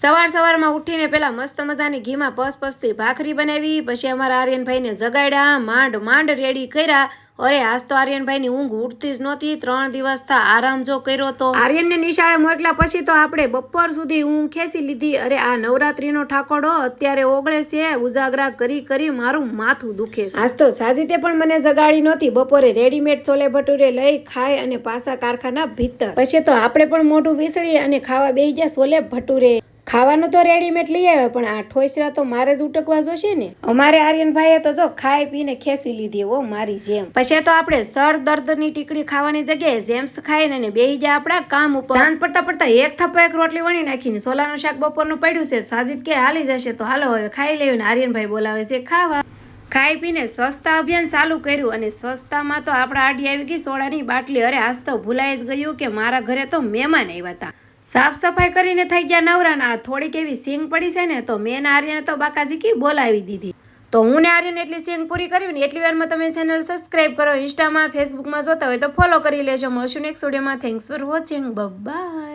સવારમાં ઉઠીને પેલા મસ્ત મજાની ઘીમાં પસપસતી ભાખરી બનાવી, પછી અમારા આર્યનભાઈને જગાડ્યા, માંડ રેડી કર્યા. અરે આજ તો આર્યનભાઈની ઊંઘ ઉઠતી જ નહોતી. 3 દિવસ આરામ જો કર્યો તો. આર્યનને નિશાળે મોકલ્યા પછી તો આપણે બપોર સુધી ઊંઘ ખેંચી લીધી. અરે આ નવરાત્રીનો ઠાકોડો અત્યારે ઓગળે છે. ઉજાગરા કરી મારું માથું દુખે છે. આજ તો સાજીતે પણ મને જગાડી નહોતી. બપોરે રેડીમેડ છોલે ભટુરે લઈ ખાઈ અને પાછા કારખાના ભીતર. પછી તો આપણે પણ મોઢું વિસળી અને ખાવા બેસી ગયા છોલે ભટુરે. ખાવાનું તો રેડીમેડ લઈ આવ્યો, પણ આ ઠોસરા તો મારે જ ઉટકવા જોશે ને. અમારે આર્યનભાઈએ તો જો ખાઈ પીને ખેંચી લીધી હો મારી જેમ. પછી તો આપણે સર દર્દની ટીકડી ખાવાની જગ્યાએ જેમ્સ ખાઈને બેહી ગયા આપણા કામ ઉપર. સાંજ પડતા એક થપ્પો એક રોટલી વણી નાખીને સોલાનું શાક બપોરનું પડ્યું છે. સાજીદ કે હાલી જશે તો હાલો હવે ખાઈ લેવું. આર્યનભાઈ બોલાવે છે ખાવા. ખાઈ પીને સ્વચ્છતા અભિયાન ચાલુ કર્યું અને સ્વચ્છતામાં તો આપણા આડી આવી ગઈ સોડાની બાટલી. અરે આજ તો ભૂલાઈ જ ગયું કે મારા ઘરે તો મહેમાન આવ્યા હતા. સાફ સફાઈ કરીને થઈ ગયા નવરાના. થોડીક એવી સિંગ પડી છે ને તો મેં આર્યને તો બાકાજી કી બોલાવી દીધી. તો હું ને આર્યન એટલી સિંગ પૂરી કરવી ને એટલી વારમાં તમે ચેનલ સબસ્ક્રાઈબ કરો. ઇન્સ્ટામાં ફેસબુકમાં જોતા હોય તો ફોલો કરી લેજો. મળશું નેક્સ્ટ વિડીયોમાં. Thanks for watching. બાય.